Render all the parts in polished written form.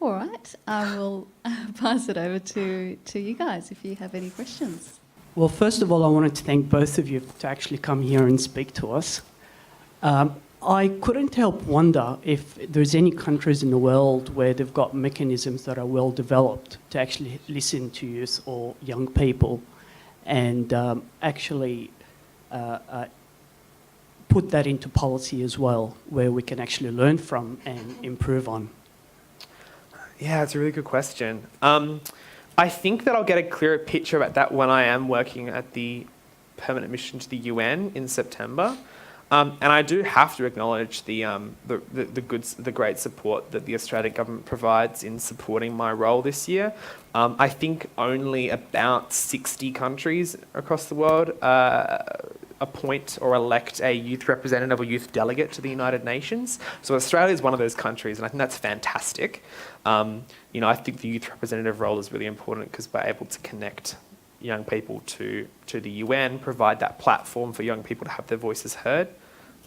All right, I will pass it over to you guys if you have any questions. Well, first of all, I wanted to thank both of you to actually come here and speak to us. I couldn't help wonder if there's any countries in the world where they've got mechanisms that are well developed to actually listen to youth or young people and actually put that into policy as well, where we can actually learn from and improve on. Yeah, it's a really good question. I think that I'll get a clearer picture about that when I am working at the permanent mission to the UN in September. And I do have to acknowledge the great support that the Australian government provides in supporting my role this year. I think only about 60 countries across the world appoint or elect a youth representative or youth delegate to the United Nations. So Australia is one of those countries, and I think that's fantastic. I think the youth representative role is really important because we're able to connect young people to the UN, provide that platform for young people to have their voices heard.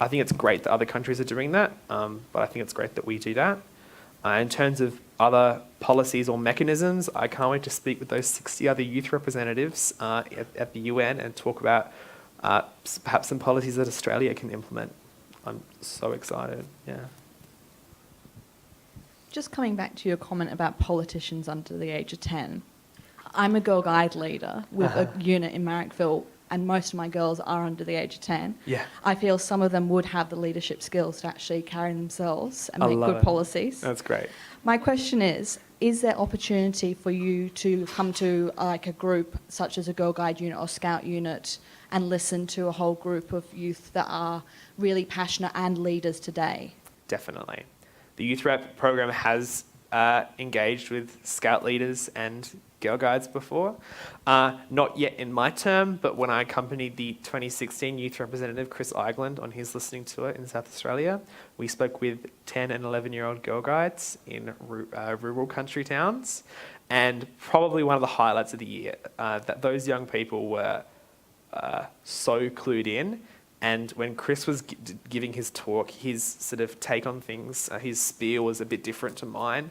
I think it's great that other countries are doing that, but I think it's great that we do that. In terms of other policies or mechanisms, I can't wait to speak with those 60 other youth representatives at the UN and talk about perhaps some policies that Australia can implement. I'm so excited, yeah. Just coming back to your comment about politicians under the age of 10, I'm a Girl Guide leader with a unit in Marrickville, and most of my girls are under the age of 10. Yeah. I feel some of them would have the leadership skills to actually carry themselves and make good policies. That's great. My question is there opportunity for you to come to like a group such as a Girl Guide unit or Scout unit and listen to a whole group of youth that are really passionate and leaders today? Definitely. The Youth Rep program has engaged with Scout leaders and Girl Guides before. Not yet in my term, but when I accompanied the 2016 Youth Representative, Chris Eigland, on his listening tour in South Australia, we spoke with 10 and 11-year-old Girl Guides in rural country towns. And probably one of the highlights of the year, that those young people were so clued in. And when Chris was giving his talk, his sort of take on things, his spiel was a bit different to mine.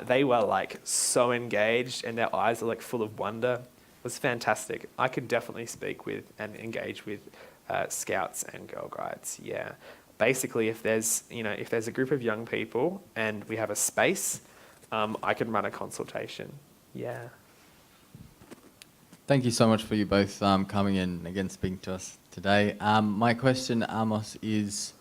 They were like so engaged and their eyes are like full of wonder. It was fantastic. I could definitely speak with and engage with Scouts and Girl Guides. Yeah. Basically, if there's a group of young people and we have a space, I can run a consultation. Yeah. Thank you so much for you both coming in and again speaking to us today. My question, Amos, is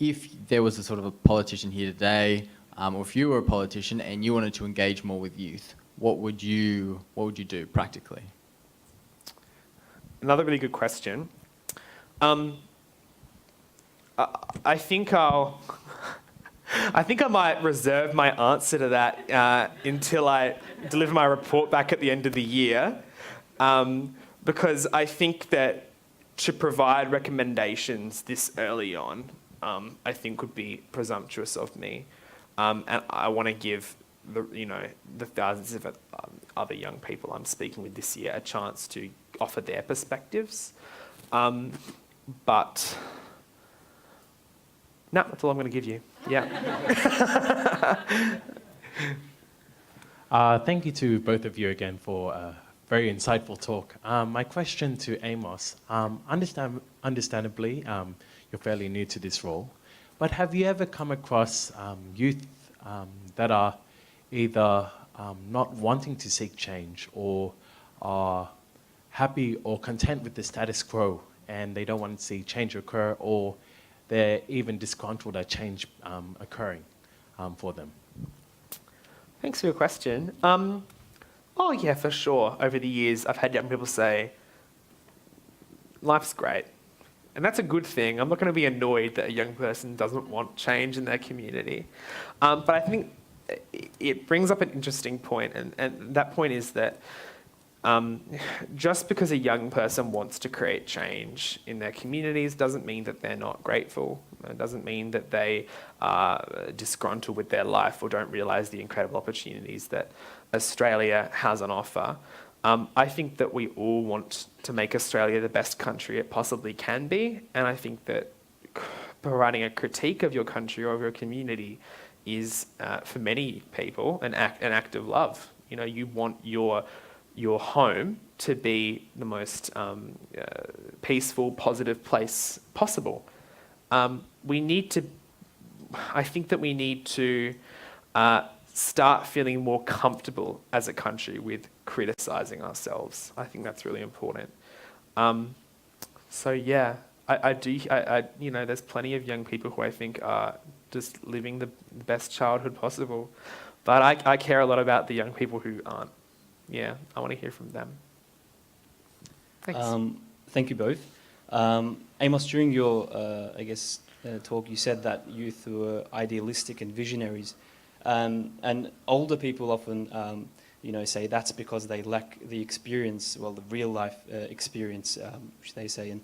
if there was a sort of a politician here today, or if you were a politician and you wanted to engage more with youth, what would you do practically? Another really good question. I think I might reserve my answer to that until I deliver my report back at the end of the year, because I think that to provide recommendations this early on, I think would be presumptuous of me, and I want to give the thousands of other young people I'm speaking with this year a chance to offer their perspectives, but. No, that's all I'm going to give you. Yeah. Thank you to both of you again for a very insightful talk. My question to Amos, understandably, you're fairly new to this role, but have you ever come across youth that are either not wanting to seek change or are happy or content with the status quo and they don't want to see change occur, or they're even disgruntled at change occurring for them? Thanks for your question. Oh yeah, for sure. Over the years, I've had young people say, life's great. And that's a good thing. I'm not going to be annoyed that a young person doesn't want change in their community. But I think it brings up an interesting point, and that point is that just because a young person wants to create change in their communities doesn't mean that they're not grateful. It doesn't mean that they are disgruntled with their life or don't realise the incredible opportunities that Australia has on offer. I think that we all want to make Australia the best country it possibly can be, and I think that providing a critique of your country or of your community is for many people an act of love. You know, you want your home to be the most peaceful, positive place possible. I think that we need to start feeling more comfortable as a country with criticising ourselves. I think that's really important. So yeah, you know, there's plenty of young people who I think are just living the best childhood possible, but I care a lot about the young people who aren't. Yeah, I want to hear from them. Thanks. Thank you both. Amos, during your, talk, you said that youth were idealistic and visionaries, and older people often, say that's because they lack the experience, well, the real life experience, which they say. And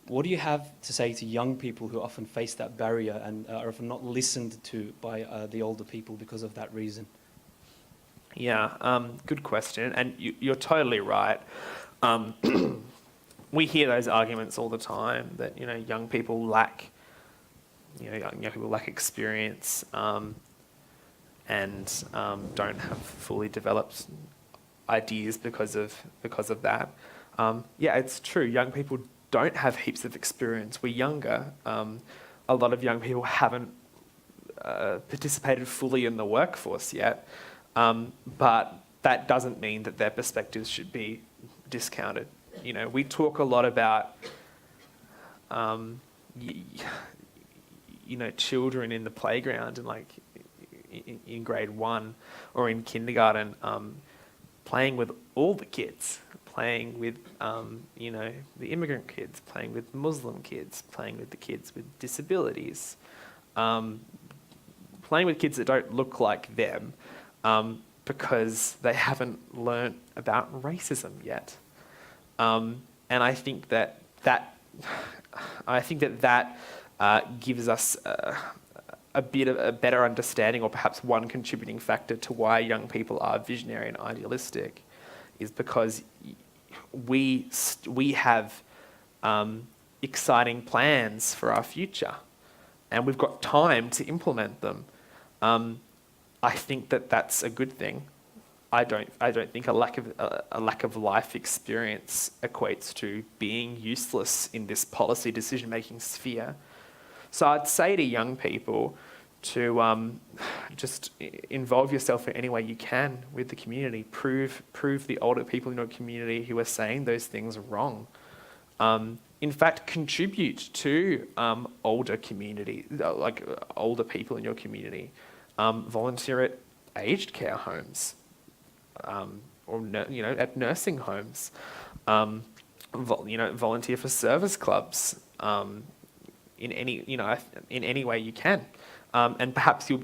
what do you have to say to young people who often face that barrier and are often not listened to by the older people because of that reason? Yeah, good question, and you're totally right. We hear those arguments all the time that, you know, young people lack experience and don't have fully developed ideas because of that. Yeah, it's true. Young people don't have heaps of experience. We're younger. A lot of young people haven't participated fully in the workforce yet, but that doesn't mean that their perspectives should be discounted. You know, we talk a lot about, children in the playground and like in grade 1 or in kindergarten, playing with all the kids, playing with, the immigrant kids, playing with Muslim kids, playing with the kids with disabilities, playing with kids that don't look like them, because they haven't learnt about racism yet. And I think that gives us a better understanding, or perhaps one contributing factor to why young people are visionary and idealistic, is because we have exciting plans for our future, and we've got time to implement them. I think that that's a good thing. I don't think a lack of life experience equates to being useless in this policy decision-making sphere. So I'd say to young people to just involve yourself in any way you can with the community. Prove the older people in your community who are saying those things wrong. In fact, contribute to older people in your community. Volunteer at aged care homes, or at nursing homes. Volunteer for service clubs. In any way you can, and perhaps you'll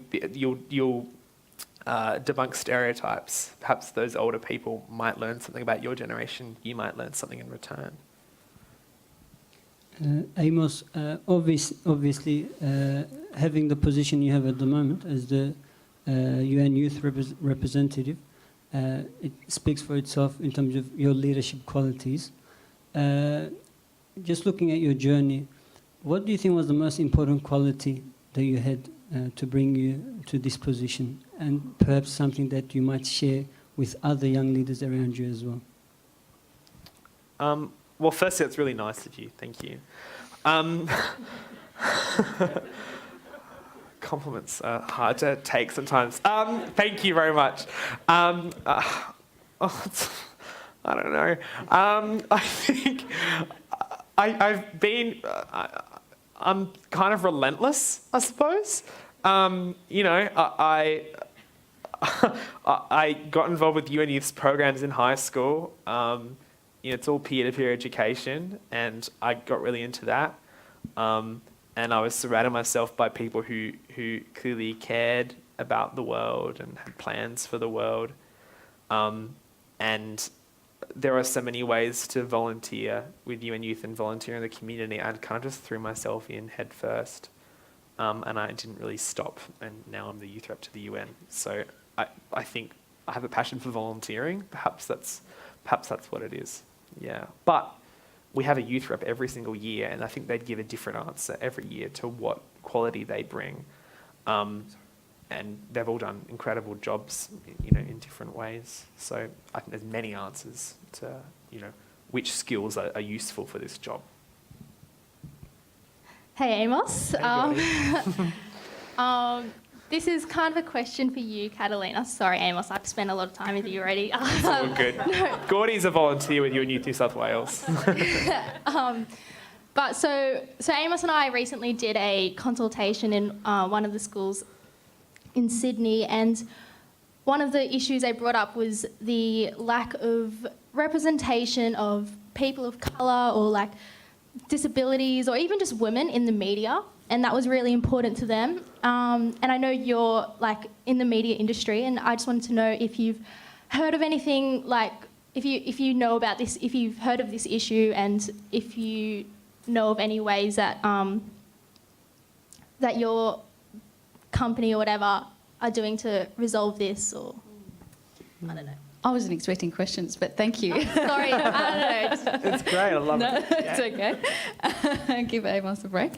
debunk stereotypes. Perhaps those older people might learn something about your generation. You might learn something in return. Amos, obviously, having the position you have at the moment as the UN Youth Representative, it speaks for itself in terms of your leadership qualities. Just looking at your journey, what do you think was the most important quality that you had to bring you to this position, and perhaps something that you might share with other young leaders around you as well? Well, firstly, that's really nice of you. Thank you. Compliments are hard to take sometimes. Thank you very much. I don't know. I think I'm kind of relentless, I suppose. I got involved with UN Youth's programs in high school. It's all peer-to-peer education, and I got really into that. And I was surrounded myself by people who clearly cared about the world and had plans for the world. And there are so many ways to volunteer with UN Youth and volunteer in the community. I kind of just threw myself in head first, and I didn't really stop. And now I'm the youth rep to the UN. So I think I have a passion for volunteering. Perhaps that's what it is. Yeah, but we have a youth rep every single year, and I think they'd give a different answer every year to what quality they bring. And they've all done incredible jobs, in different ways. So I think there's many answers to, which skills are useful for this job. Hey, Amos. Hey, This is kind of a question for you, Catalina. Sorry, Amos, I've spent a lot of time with you already. It's all good. Gordy's a volunteer with you in New South Wales. But so Amos and I recently did a consultation in one of the schools in Sydney, and one of the issues they brought up was the lack of representation of people of colour or like disabilities or even just women in the media, and that was really important to them. And I know you're like in the media industry, and I just wanted to know if you've heard of anything, like if you know about this, if you've heard of this issue, and if you know of any ways that that your company or whatever are doing to resolve this, or I don't know. I wasn't expecting questions, but thank you. Sorry, I don't know. It's great. I love it. It's okay. Give Amos a break.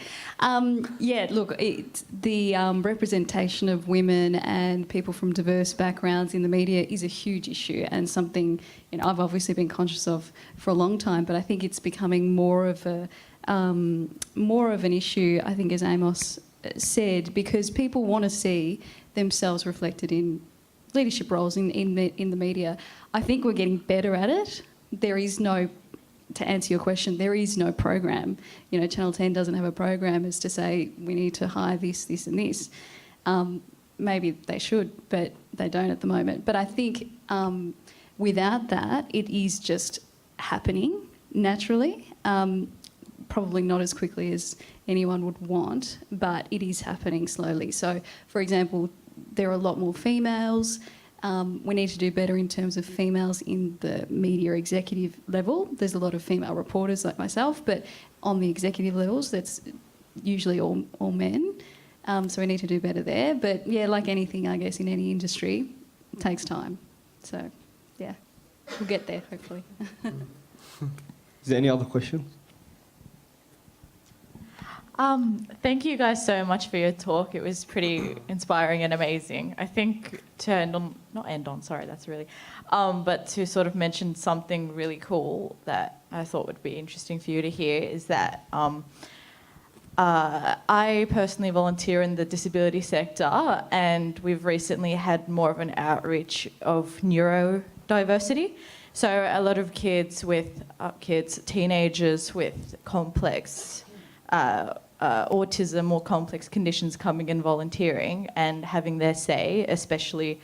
Look, the representation of women and people from diverse backgrounds in the media is a huge issue, and something I've obviously been conscious of for a long time. But I think it's becoming more of an issue. I think, as Amos said, because people want to see themselves reflected in leadership roles in the media. I think we're getting better at it. There is no, to answer your question, there is no program. Channel 10 doesn't have a program as to say we need to hire this, this and this. Maybe they should, but they don't at the moment. But I think without that, it is just happening naturally. Probably not as quickly as anyone would want, but it is happening slowly. So, for example, there are a lot more females. We need to do better in terms of females in the media executive level. There's a lot of female reporters like myself, but on the executive levels, that's usually all men. So we need to do better there. But yeah, like anything, I guess, in any industry, it takes time. So yeah, we'll get there, hopefully. Is there any other questions? Thank you guys so much for your talk. It was pretty inspiring and amazing. I think but to sort of mention something really cool that I thought would be interesting for you to hear is that I personally volunteer in the disability sector, and we've recently had more of an outreach of neurodiversity. So a lot of teenagers with complex autism or complex conditions coming and volunteering and having their say, especially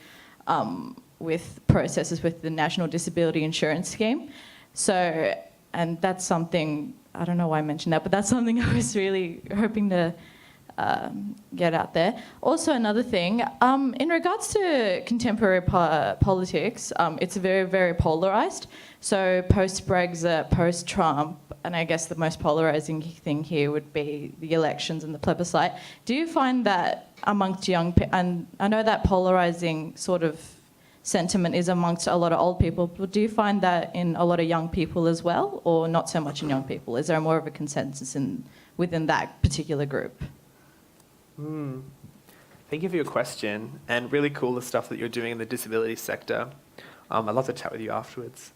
with processes with the National Disability Insurance Scheme. So, and that's something, I don't know why I mentioned that, but that's something I was really hoping to get out there. Also, another thing, in regards to contemporary politics, it's very, very polarised. So post-Brexit, post-Trump, and I guess the most polarising thing here would be the elections and the plebiscite. Do you find that amongst young people, and I know that polarising sort of sentiment is amongst a lot of old people, but do you find that in a lot of young people as well, or not so much in young people? Is there more of a consensus within that particular group? Thank you for your question, and really cool the stuff that you're doing in the disability sector. I'd love to chat with you afterwards.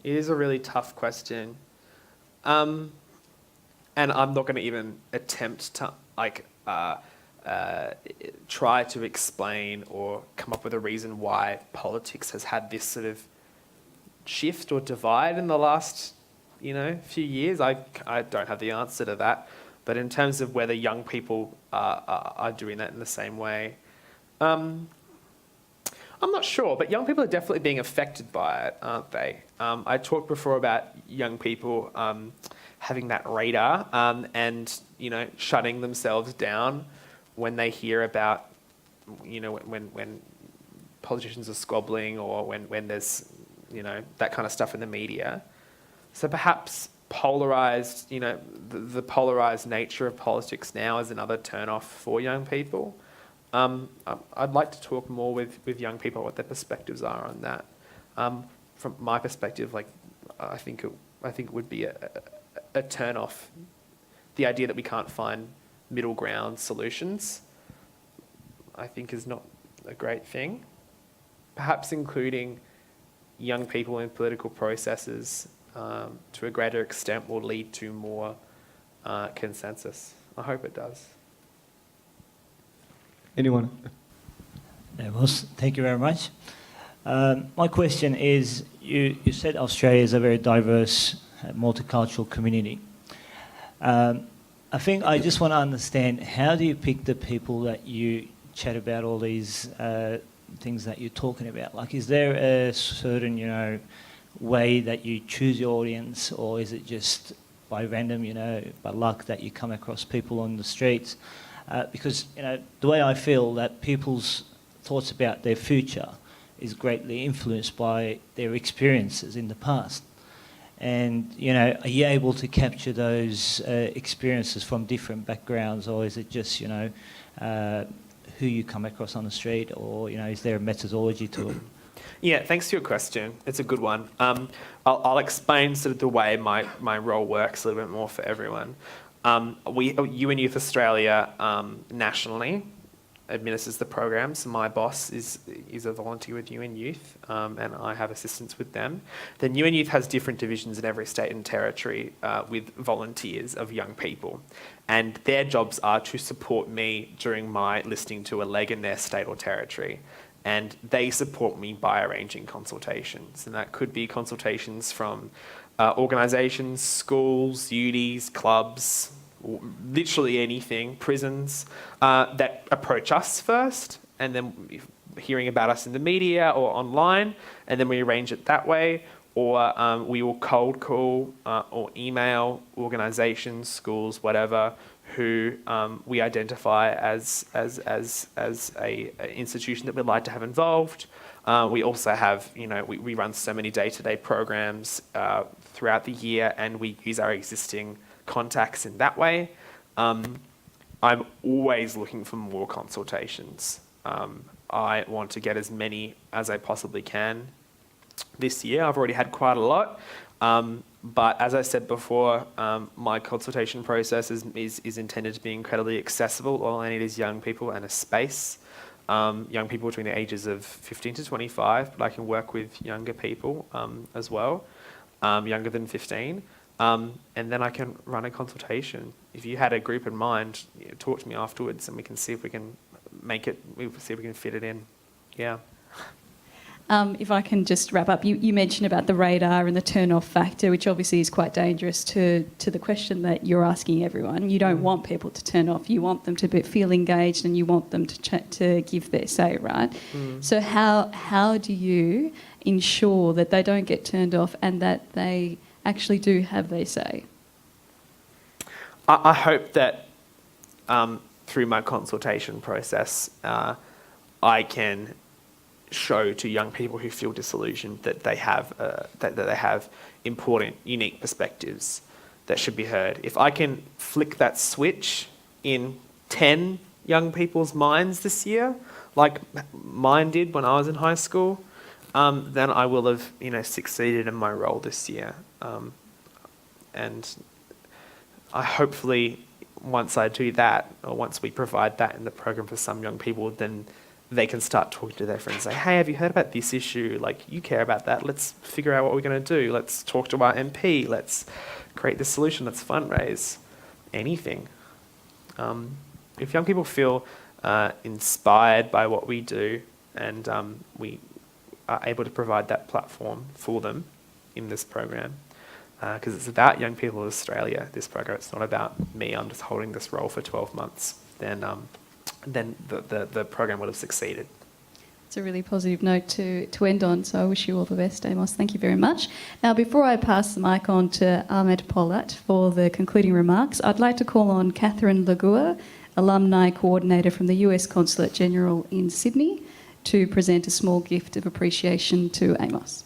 It is a really tough question, and I'm not going to even attempt to try to explain or come up with a reason why politics has had this sort of shift or divide in the last few years. I don't have the answer to that, but in terms of whether young people are doing that in the same way, I'm not sure, but young people are definitely being affected by it, aren't they? I talked before about young people having that radar and shutting themselves down when they hear about when politicians are squabbling or when there's that kind of stuff in the media. So perhaps polarised, the polarised nature of politics now is another turn-off for young people. I'd like to talk more with young people what their perspectives are on that. From my perspective, I think it would be a turn-off. The idea that we can't find middle ground solutions, I think is not a great thing. Perhaps including young people in political processes to a greater extent will lead to more consensus. I hope it does. Anyone? Amos, thank you very much. My question is, you said Australia is a very diverse, multicultural community. I think I just want to understand, how do you pick the people that you chat about all these things that you're talking about? Like, is there a certain, way that you choose your audience, or is it just by random, by luck that you come across people on the streets? Because, the way I feel that people's thoughts about their future is greatly influenced by their experiences in the past. And, are you able to capture those experiences from different backgrounds, or is it just, who you come across on the street, or, is there a methodology to it? Yeah, thanks for your question. It's a good one. I'll explain sort of the way my role works a little bit more for everyone. UN Youth Australia nationally administers the program, so my boss is a volunteer with UN Youth, and I have assistance with them. Then UN Youth has different divisions in every state and territory with volunteers of young people, and their jobs are to support me during my listening to a leg in their state or territory. And they support me by arranging consultations. And that could be consultations from organisations, schools, unis, clubs, literally anything, prisons, that approach us first, and then hearing about us in the media or online, and then we arrange it that way. Or we will cold call or email organisations, schools, whatever, who we identify as a institution that we'd like to have involved. We also have, we run so many day-to-day programs throughout the year, and we use our existing contacts in that way. I'm always looking for more consultations. I want to get as many as I possibly can. This year, I've already had quite a lot. But as I said before, my consultation process is intended to be incredibly accessible. All I need is young people and a space. Young people between the ages of 15 to 25, but I can work with younger people as well, younger than 15. And then I can run a consultation. If you had a group in mind, talk to me afterwards, and we can see if we can make it, see if we can fit it in. Yeah. If I can just wrap up, you mentioned about the radar and the turn-off factor, which obviously is quite dangerous to the question that you're asking everyone. You don't want people to turn off. You want them to feel engaged, and you want them to give their say, right? So how do you ensure that they don't get turned off and that they actually do have their say? I hope that through my consultation process, I can show to young people who feel disillusioned that they have important, unique perspectives that should be heard. If I can flick that switch in 10 young people's minds this year, like mine did when I was in high school, then I will have, succeeded in my role this year. And I hopefully, once I do that, or once we provide that in the program for some young people, then they can start talking to their friends, say, hey, have you heard about this issue? Like, you care about that. Let's figure out what we're going to do. Let's talk to our MP. Let's create this solution. Let's fundraise. Anything. If young people feel inspired by what we do, and we are able to provide that platform for them in this program, because it's about young people in Australia, this program. It's not about me. I'm just holding this role for 12 months. Then the program would have succeeded. It's a really positive note to end on, so I wish you all the best, Amos. Thank you very much. Now, before I pass the mic on to Ahmed Polat for the concluding remarks, I'd like to call on Catherine Lagua, Alumni Coordinator from the US Consulate General in Sydney, to present a small gift of appreciation to Amos.